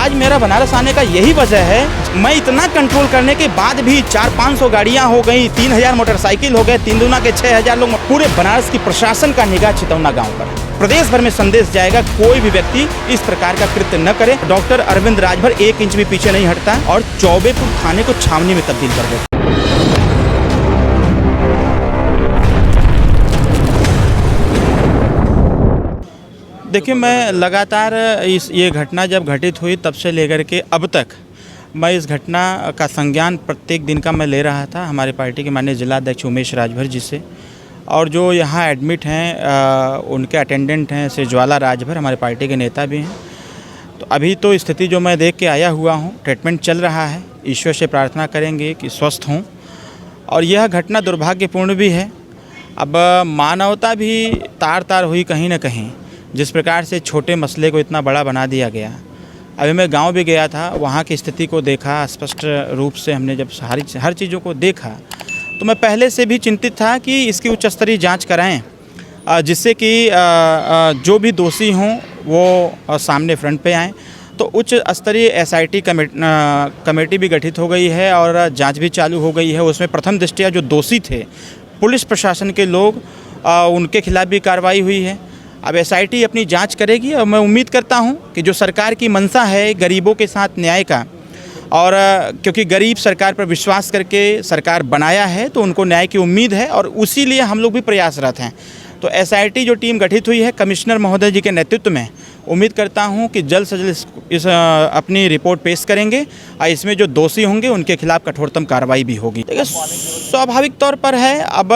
आज मेरा बनारस आने का यही वजह है। मैं इतना कंट्रोल करने के बाद भी 400-500 गाड़ियां हो गई, 3000 मोटरसाइकिल हो गए, 3 दूना के 6000 लोग। पूरे बनारस की प्रशासन का निगाह चितौना गांव पर। प्रदेश भर में संदेश जाएगा, कोई भी व्यक्ति इस प्रकार का कृत्य न करे। डॉक्टर अरविंद राजभर 1 इंच भी पीछे नहीं हटता और चौबेपुर थाने को छावनी में तब्दील कर देता। देखिए, मैं लगातार ये घटना जब घटित हुई तब से लेकर के अब तक मैं इस घटना का संज्ञान प्रत्येक दिन का मैं ले रहा था हमारे पार्टी के माननीय जिलाध्यक्ष उमेश राजभर जी से। और जो यहाँ एडमिट हैं उनके अटेंडेंट हैं श्री ज्वाला राजभर, हमारे पार्टी के नेता भी हैं। तो अभी तो स्थिति जो मैं देख के आया हुआ हूँ, ट्रीटमेंट चल रहा है। ईश्वर से प्रार्थना करेंगे कि स्वस्थ हों। और यह घटना दुर्भाग्यपूर्ण भी है। अब मानवता भी तार तार हुई कहीं ना कहीं, जिस प्रकार से छोटे मसले को इतना बड़ा बना दिया गया। अभी मैं गांव भी गया था, वहाँ की स्थिति को देखा स्पष्ट रूप से। हमने जब हर चीज़ों को देखा तो मैं पहले से भी चिंतित था कि इसकी उच्च स्तरीय जांच कराएं, जिससे कि जो भी दोषी हों वो सामने फ्रंट पे आएँ। तो उच्च स्तरीय SIT कमेटी भी गठित हो गई है और जाँच भी चालू हो गई है। उसमें प्रथम दृष्टया जो दोषी थे पुलिस प्रशासन के लोग, उनके खिलाफ भी कार्रवाई हुई है। अब SIT अपनी जांच करेगी और मैं उम्मीद करता हूं कि जो सरकार की मंशा है गरीबों के साथ न्याय का, और क्योंकि गरीब सरकार पर विश्वास करके सरकार बनाया है तो उनको न्याय की उम्मीद है और उसी लिए हम लोग भी प्रयासरत हैं। तो SIT जो टीम गठित हुई है कमिश्नर महोदय जी के नेतृत्व में, उम्मीद करता हूं कि जल्द से जल्द इस अपनी रिपोर्ट पेश करेंगे और इसमें जो दोषी होंगे उनके खिलाफ कठोरतम कार्रवाई भी होगी। देखिए, स्वाभाविक तौर पर है। अब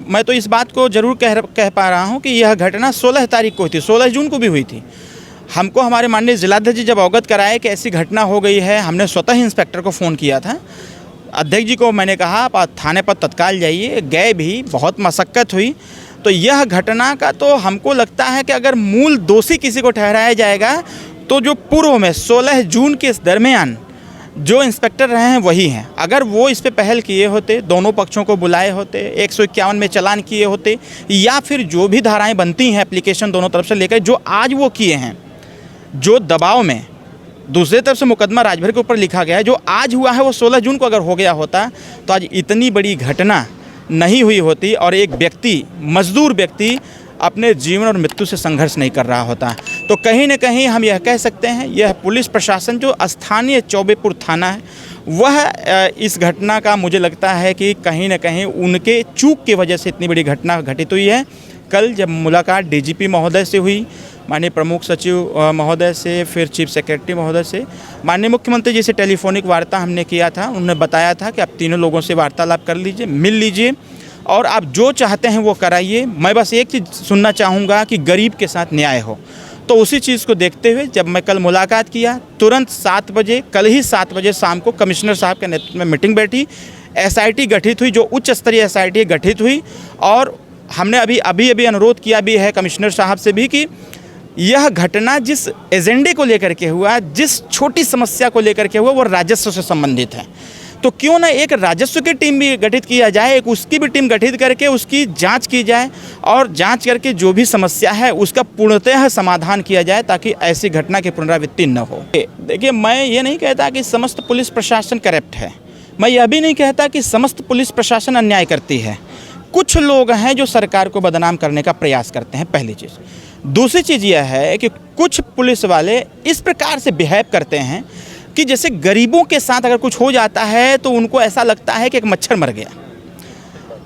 मैं तो इस बात को ज़रूर कह पा रहा हूं कि यह घटना 16 तारीख को हुई थी, 16 जून को भी हुई थी। हमको हमारे माननीय जिलाध्यक्ष जी जब अवगत कराए कि ऐसी घटना हो गई है, हमने स्वतः ही इंस्पेक्टर को फ़ोन किया था। अध्यक्ष जी को मैंने कहा आप थाने पर तत्काल जाइए, गए भी, बहुत मशक्क़त हुई। तो यह घटना का तो हमको लगता है कि अगर मूल दोषी किसी को ठहराया जाएगा तो जो पूर्व में 16 जून के इस दरमियान जो इंस्पेक्टर रहे हैं वही हैं। अगर वो इस पे पहल किए होते, दोनों पक्षों को बुलाए होते, 151 में चालान किए होते, या फिर जो भी धाराएं बनती हैं एप्लीकेशन दोनों तरफ से लेकर, जो आज वो किए हैं, जो दबाव में दूसरी तरफ से मुकदमा राजभर के ऊपर लिखा गया है, जो आज हुआ है वो 16 जून को अगर हो गया होता तो आज इतनी बड़ी घटना नहीं हुई होती और एक व्यक्ति, मजदूर व्यक्ति, अपने जीवन और मृत्यु से संघर्ष नहीं कर रहा होता। तो कहीं न कहीं हम यह कह सकते हैं यह पुलिस प्रशासन जो स्थानीय चौबेपुर थाना है, वह इस घटना का मुझे लगता है कि कहीं न कहीं उनके चूक की वजह से इतनी बड़ी घटना घटित हुई है। कल जब मुलाकात DGP महोदय से हुई, माननीय प्रमुख सचिव महोदय से, फिर चीफ सेक्रेटरी महोदय से, माननीय मुख्यमंत्री जी से टेलीफोनिक वार्ता हमने किया था। उन्होंने बताया था कि आप तीनों लोगों से वार्तालाप कर लीजिए, मिल लीजिए और आप जो चाहते हैं वो कराइए। मैं बस एक चीज़ सुनना चाहूँगा कि गरीब के साथ न्याय हो। तो उसी चीज़ को देखते हुए जब मैं कल मुलाकात किया, तुरंत 7 बजे, कल ही 7 बजे शाम को कमिश्नर साहब के नेतृत्व में मीटिंग बैठी, SIT गठित हुई, जो उच्च स्तरीय SIT गठित हुई। और हमने अभी अनुरोध किया भी है कमिश्नर साहब से भी कि यह घटना जिस एजेंडे को लेकर के हुआ, जिस छोटी समस्या को लेकर के हुआ, वो राजस्व से संबंधित है। तो क्यों ना एक राजस्व की टीम भी गठित किया जाए, एक उसकी भी टीम गठित करके उसकी जांच की जाए और जांच करके जो भी समस्या है उसका पूर्णतः समाधान किया जाए ताकि ऐसी घटना की पुनरावृत्ति न हो। देखिए, मैं ये नहीं कहता कि समस्त पुलिस प्रशासन करप्ट है, मैं यह भी नहीं कहता कि समस्त पुलिस प्रशासन अन्याय करती है। कुछ लोग हैं जो सरकार को बदनाम करने का प्रयास करते हैं, पहली चीज़। दूसरी चीज़ यह है कि कुछ पुलिस वाले इस प्रकार से बिहेव करते हैं कि जैसे गरीबों के साथ अगर कुछ हो जाता है तो उनको ऐसा लगता है कि एक मच्छर मर गया।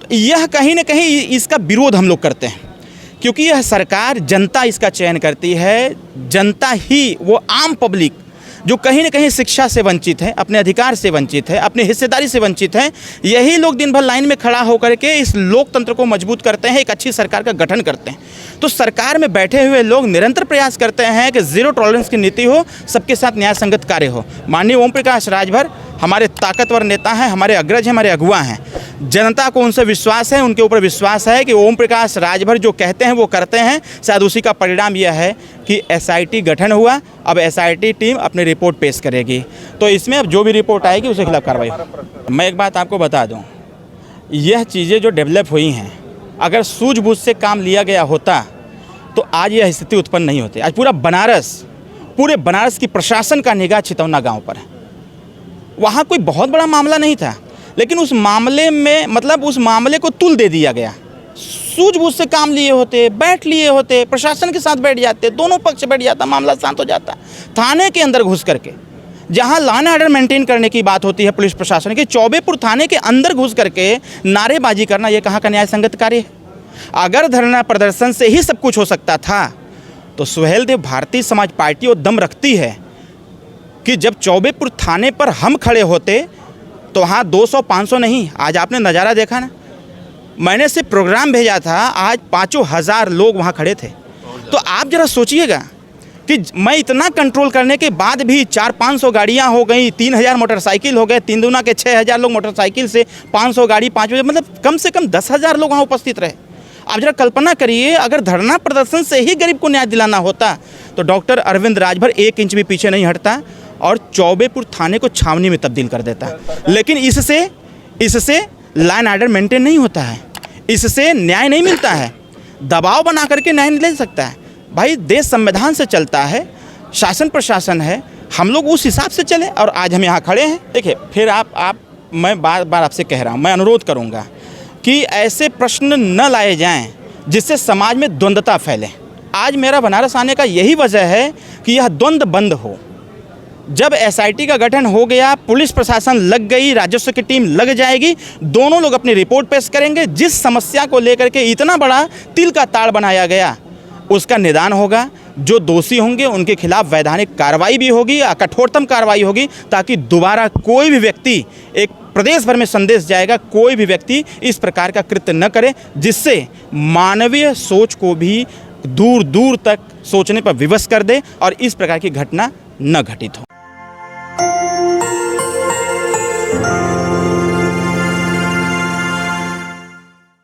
तो यह कहीं ना कहीं इसका विरोध हम लोग करते हैं, क्योंकि यह सरकार, जनता इसका चयन करती है। जनता ही, वो आम पब्लिक जो कहीं ना कहीं शिक्षा से वंचित है, अपने अधिकार से वंचित है, अपनी हिस्सेदारी से वंचित है, यही लोग दिन भर लाइन में खड़ा होकर के इस लोकतंत्र को मजबूत करते हैं, एक अच्छी सरकार का गठन करते हैं। तो सरकार में बैठे हुए लोग निरंतर प्रयास करते हैं कि ज़ीरो टॉलरेंस की नीति हो, सबके साथ न्याय संगत कार्य हो। माननीय ओम प्रकाश राजभर हमारे ताकतवर नेता हैं, हमारे अग्रज हैं, हमारे अगुआ हैं। जनता को उनसे विश्वास है, उनके ऊपर विश्वास है कि ओम प्रकाश राजभर जो कहते हैं वो करते हैं। शायद उसी का परिणाम यह है कि SIT गठन हुआ। अब SIT टीम अपनी रिपोर्ट पेश करेगी, तो इसमें अब जो भी रिपोर्ट आएगी उसके खिलाफ कार्रवाई। मैं एक बात आपको बता दूं, यह चीज़ें जो डेवलप हुई हैं, अगर सूझबूझ से काम लिया गया होता तो आज यह स्थिति उत्पन्न नहीं होती। आज पूरे बनारस की प्रशासन का निगाह चितौना गांव पर है। वहाँ कोई बहुत बड़ा मामला नहीं था, लेकिन उस मामले में मतलब उस मामले को तुल दे दिया गया। सूझबूझ से काम लिए होते, बैठ लिए होते, प्रशासन के साथ बैठ जाते, दोनों पक्ष बैठ जाता, मामला शांत हो जाता। थाने के अंदर घुस करके, जहां लॉ एंड ऑर्डर मेंटेन करने की बात होती है पुलिस प्रशासन की, चौबेपुर थाने के अंदर घुस करके नारेबाजी करना, ये कहाँ का न्याय संगत कार्य है? अगर धरना प्रदर्शन से ही सब कुछ हो सकता था तो सुहेलदेव भारतीय समाज पार्टी वो दम रखती है कि जब चौबेपुर थाने पर हम खड़े होते तो वहाँ 200-500 नहीं, आज आपने नज़ारा देखा ना, मैंने सिर्फ प्रोग्राम भेजा था, आज 5,000 लोग वहाँ खड़े थे। तो आप जरा सोचिएगा कि मैं इतना कंट्रोल करने के बाद भी 400-500 गाड़ियाँ हो गई, 3,000 मोटरसाइकिल हो गए, 3 दूना के 6,000 लोग मोटरसाइकिल से, 500 गाड़ी 5 बजे, मतलब कम से कम 10,000 लोग वहाँ उपस्थित रहे। आप जरा कल्पना करिए, अगर धरना प्रदर्शन से ही गरीब को न्याय दिलाना होता तो डॉक्टर अरविंद राजभर 1 इंच भी पीछे नहीं हटता और चौबेपुर थाने को छावनी में तब्दील कर देता। लेकिन इससे लॉ एंड ऑर्डर मेंटेन नहीं होता है, इससे न्याय नहीं मिलता है, दबाव बना करके न्याय नहीं ले सकता है। भाई देश संविधान से चलता है, शासन प्रशासन है, हम लोग उस हिसाब से चले और आज हम यहाँ खड़े हैं। देखिए फिर मैं बार बार आपसे कह रहा हूँ, मैं अनुरोध करूँगा कि ऐसे प्रश्न न लाए जाएं जिससे समाज में द्वंद्वता फैले। आज मेरा बनारस आने का यही वजह है कि यह द्वंद्व बंद हो। जब एसआईटी का गठन हो गया, पुलिस प्रशासन लग गई, राजस्व की टीम लग जाएगी, दोनों लोग अपनी रिपोर्ट पेश करेंगे, जिस समस्या को लेकर के इतना बड़ा तिल का ताड़ बनाया गया उसका निदान होगा। जो दोषी होंगे उनके खिलाफ वैधानिक कार्रवाई भी होगी, कठोरतम कार्रवाई होगी, ताकि दोबारा कोई भी व्यक्ति, एक प्रदेश भर में संदेश जाएगा, कोई भी व्यक्ति इस प्रकार का कृत्य न करे, जिससे मानवीय सोच को भी दूर दूर तक सोचने पर विवश कर दे और इस प्रकार की घटना न घटित हो।